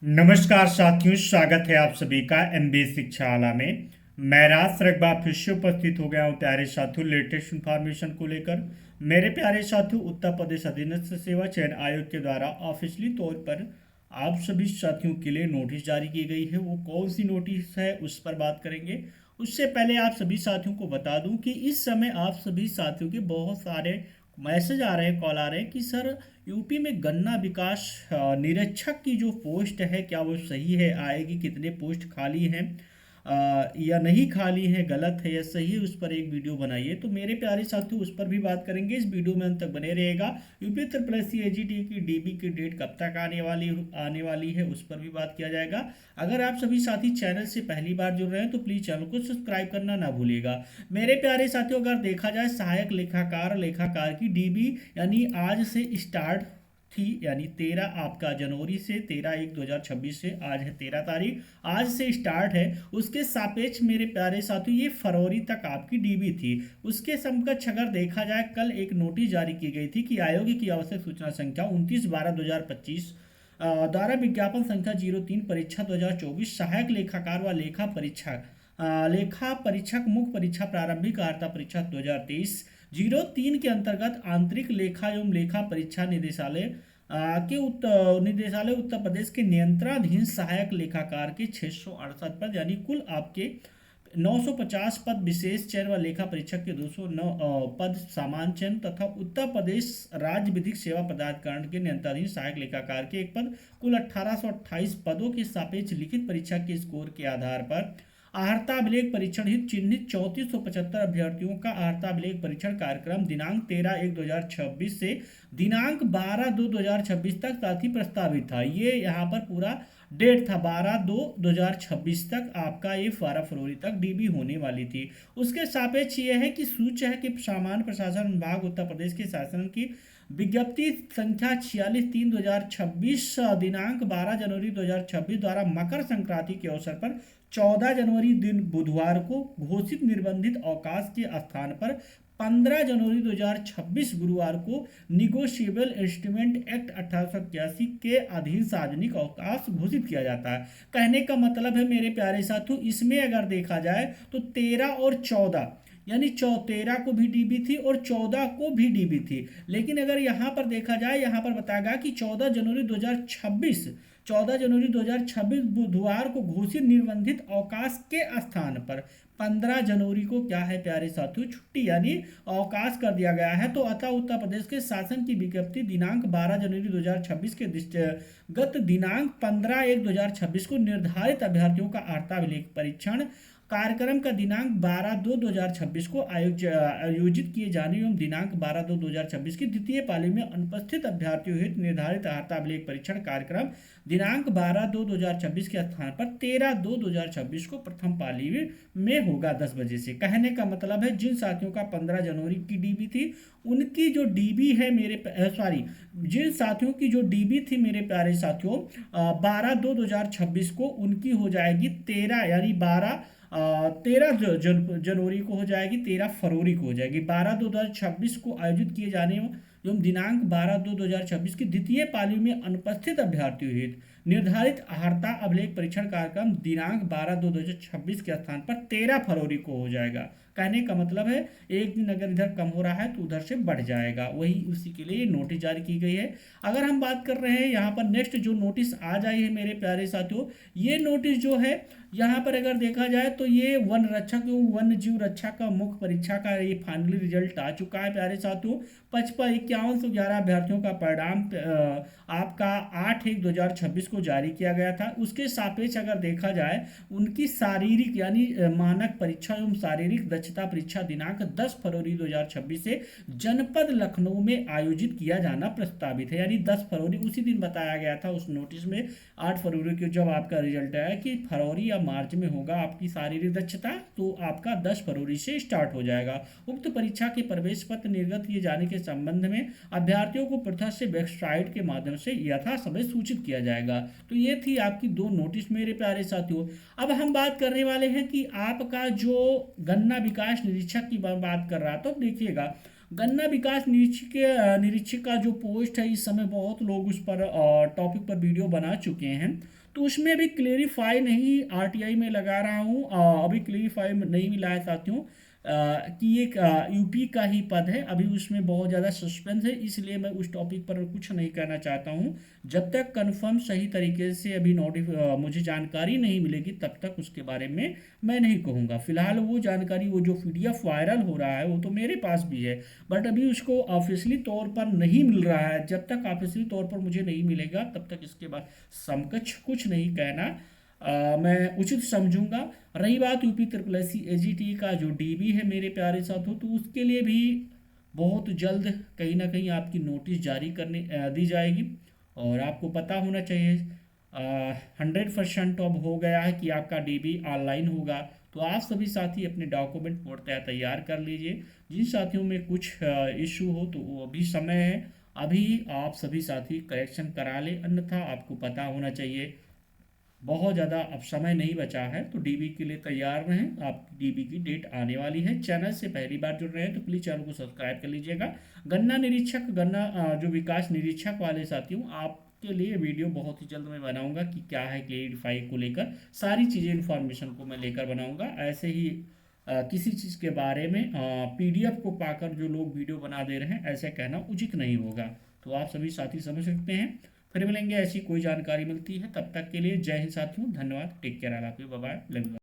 नमस्कार साथियों, स्वागत है आप सभी का एमबी शिक्षाशाला में। मैं राज सरगबा फिर से उपस्थित हो गया हूँ प्यारे साथियों लेटेस्ट इन्फॉर्मेशन को लेकर। मेरे प्यारे साथियों, उत्तर प्रदेश अधीनस्थ सेवा चयन आयोग के द्वारा ऑफिशियली तौर पर आप सभी साथियों के लिए नोटिस जारी की गई है। वो कौन सी नोटिस है उस पर बात करेंगे। उससे पहले आप सभी साथियों को बता दूं कि इस समय आप सभी साथियों के बहुत सारे मैसेज आ रहे हैं, कॉल आ रहे हैं कि सर यूपी में गन्ना विकास निरीक्षक की जो पोस्ट है क्या वो सही है, आएगी, कितने पोस्ट खाली हैं या नहीं खाली हैं, गलत है या सही है, उस पर एक वीडियो बनाइए। तो मेरे प्यारे साथियों उस पर भी बात करेंगे। इस वीडियो में अंत तक बने रहेगा। यूपी ट्रिपल सी एजीटी की डीबी की डेट कब तक आने वाली है उस पर भी बात किया जाएगा। अगर आप सभी साथी चैनल से पहली बार जुड़ रहे हैं तो प्लीज़ चैनल को सब्सक्राइब करना ना भूलिएगा। मेरे प्यारे साथियों, अगर देखा जाए सहायक लेखाकार की डीबी यानी आज से स्टार्ट थी, यानी 13 आपका जनवरी से 13/1/2026 से आज है 13 तारीख, आज से स्टार्ट है। उसके सापेक्ष मेरे प्यारे साथियों ये फरवरी तक आपकी डीबी थी। उसके समकक्ष अगर देखा जाए कल एक नोटिस जारी की गई थी कि आयोग की आवश्यक सूचना संख्या 29/12/2025 द्वारा विज्ञापन संख्या 03 परीक्षा 2024 सहायक लेखाकार व लेखा परीक्षक मुख्य परीक्षा प्रारंभिक अर्हता परीक्षा 2023 03 के अंतर्गत आंतरिक लेखा एवं लेखा परीक्षा निदेशालय उत्तर प्रदेश के नियंत्रणाधीन सहायक लेखाकार के 668 पद, यानी कुल आपके 950 पद विशेष चयन व लेखा परीक्षक के 209 पद सामान्य चयन तथा उत्तर प्रदेश राज्य विधिक सेवा प्राधिकरण के नियंत्रणाधीन सहायक लेखाकार के एक पद, कुल 1828 पदों के सापेक्ष लिखित परीक्षा के स्कोर के आधार पर अर्हता अभिलेख परीक्षण हित चिन्हित 3475 अभ्यर्थियों का अर्हता अभिलेख परीक्षण कार्यक्रम दिनांक 13/1/2026 से दिनांक 12/2/2026 तक साथ ही प्रस्तावित था। ये यहाँ पर पूरा डेट था 12/2/2026 तक, आपका ये 12 फरवरी तक डीबी होने वाली थी। उसके सापेक्ष ये है कि सूच्य है कि सामान्य प्रशासन विभाग उत्तर प्रदेश के शासन की विज्ञप्ति संख्या 46/3/2026 दिनांक 12 जनवरी 2026 द्वारा मकर संक्रांति के अवसर पर 14 जनवरी दिन बुधवार को घोषित निर्बंधित अवकाश के स्थान पर 15 जनवरी 2026 गुरुवार को निगोशिएबल इंस्ट्रूमेंट एक्ट 1881 के अधीन सार्वजनिक अवकाश घोषित किया जाता है। कहने का मतलब है मेरे प्यारे साथियों, इसमें अगर देखा जाए तो 13 और 14 यानी 13 को भी डीबी थी और 14 को भी डीबी थी। लेकिन अगर यहाँ पर देखा जाए, यहाँ पर बताया गया कि 14 जनवरी 2026 बुधवार को घोषित निर्बंधित अवकाश के स्थान पर 15 जनवरी को क्या है प्यारे साथियों, छुट्टी यानी अवकाश कर दिया गया है। तो अतः उत्तर प्रदेश के शासन की विज्ञप्ति दिनांक 12 जनवरी 2026 के दृष्टिगत दिनांक 15/1/2026 को निर्धारित अभ्यर्थियों का अर्हता अभिलेख परीक्षण कार्यक्रम का दिनांक 12/2/2026 को आयोजित किए जाने एवं दिनांक 12/2/2026 की द्वितीय पाली में अनुपस्थित अभ्यर्थियों हेतु निर्धारित अर्हता अभिलेख परीक्षण कार्यक्रम दिनांक 12/2/2026 के स्थान पर 13/2/2026 को प्रथम पाली में होगा 10 बजे से। कहने का मतलब है जिन साथियों का 15 जनवरी की डीबी थी उनकी जो डीबी है जिन साथियों की जो डीबी थी मेरे प्यारे साथियों 12/2/2026 को उनकी हो जाएगी 13, यानी 13 जनवरी को हो जाएगी, 13 फरवरी को हो जाएगी। 12/2/2026 को आयोजित किए जाने एवं दिनांक 12/2/2026 की द्वितीय पाली में अनुपस्थित अभ्यर्थियों हेतु निर्धारित अर्हता अभिलेख परीक्षण कार्यक्रम दिनांक 12/2/2026 के स्थान पर 13 फरवरी को हो जाएगा। कहने का मतलब है एक दिन अगर इधर कम हो रहा है तो उधर से बढ़ जाएगा, वही उसी के लिए नोटिस जारी की गई है। अगर हम बात कर रहे हैं यहाँ पर नेक्स्ट जो नोटिस आज आई है मेरे प्यारे साथियों, ये नोटिस जो है यहाँ पर अगर देखा जाए तो ये वन रक्षक एवं वन्य जीव रक्षा का मुख्य परीक्षा का ये फाइनली रिजल्ट आ चुका है प्यारे साथियों। 55,5111 अभ्यर्थियों का परिणाम आपका 8/1/2026 को जारी किया गया था। उसके सापेक्ष अगर देखा जाए उनकी शारीरिक यानी मानक परीक्षा एवं शारीरिक दक्षता परीक्षा दिनांक 10 फरवरी 2026 से जनपद लखनऊ में आयोजित किया जाना प्रस्तावित है, यानी 10 फरवरी उसी दिन बताया गया था उस नोटिस में। 8 फरवरी को जब आपका रिजल्ट आया कि फरवरी या मार्च में होगा आपकी शारीरिक दक्षता, तो आपका 10 फरवरी से स्टार्ट हो जाएगा। उक्त परीक्षा के प्रवेश पत्र निर्गत किए जाने के संबंध में अभ्यर्थियों को पृथक से वेबसाइट के माध्यम से यथा समय सूचित किया जाएगा। तो ये थी आपकी 2 नोटिस मेरे प्यारे साथियों। अब हम बात करने वाले हैं कि आपका जो गन्ना विकास निरीक्षक की बात कर रहा, तो देखिएगा गन्ना विकास निरीक्षक का जो पोस्ट है, इस समय बहुत लोग उस पर टॉपिक पर वीडियो बना चुके हैं। तो उसमें अभी क्लेरिफाई नहीं, आरटीआई में लगा रहा हूँ, अभी क्लेरिफाई नहीं मिला है साथियों, कि ये यूपी का ही पद है। अभी उसमें बहुत ज़्यादा सस्पेंस है, इसलिए मैं उस टॉपिक पर कुछ नहीं कहना चाहता हूँ। जब तक कंफर्म सही तरीके से अभी मुझे जानकारी नहीं मिलेगी, तब तक उसके बारे में मैं नहीं कहूँगा। फिलहाल वो जानकारी, वो जो पीडीएफ वायरल हो रहा है, वो तो मेरे पास भी है, बट अभी उसको ऑफिशियली तौर पर नहीं मिल रहा है। जब तक ऑफिशियली तौर पर मुझे नहीं मिलेगा, तब तक इसके बाद समकक्ष कुछ नहीं कहना मैं उचित समझूंगा। रही बात UP triple S C AGT का जो डीबी है मेरे प्यारे साथियों, तो उसके लिए भी बहुत जल्द कहीं ना कहीं आपकी नोटिस जारी दी जाएगी। और आपको पता होना चाहिए, 100% अब हो गया है कि आपका डीबी ऑनलाइन होगा। तो आप सभी साथी अपने डॉक्यूमेंट पूर्णतः तैयार कर लीजिए। जिन साथियों में कुछ इशू हो तो वो अभी समय है, अभी आप सभी साथी करेक्शन करा लें, अन्यथा आपको पता होना चाहिए बहुत ज़्यादा अब समय नहीं बचा है। तो डीबी के लिए तैयार रहें, आप डीबी की डेट आने वाली है। चैनल से पहली बार जुड़ रहे हैं तो प्लीज़ चैनल को सब्सक्राइब कर लीजिएगा। गन्ना जो विकास निरीक्षक वाले साथियों, आपके लिए वीडियो बहुत ही जल्द मैं बनाऊंगा कि क्या है क्लेरिफाई को लेकर, सारी चीज़ें इन्फॉर्मेशन को मैं लेकर बनाऊंगा। ऐसे ही किसी चीज़ के बारे में पीडीएफ को पाकर जो लोग वीडियो बना दे रहे हैं, ऐसे कहना उचित नहीं होगा। तो आप सभी साथी समझ सकते हैं। फिर मिलेंगे ऐसी कोई जानकारी मिलती है, तब तक के लिए जय हिंद साथियों, धन्यवाद, take care, bye bye, love you.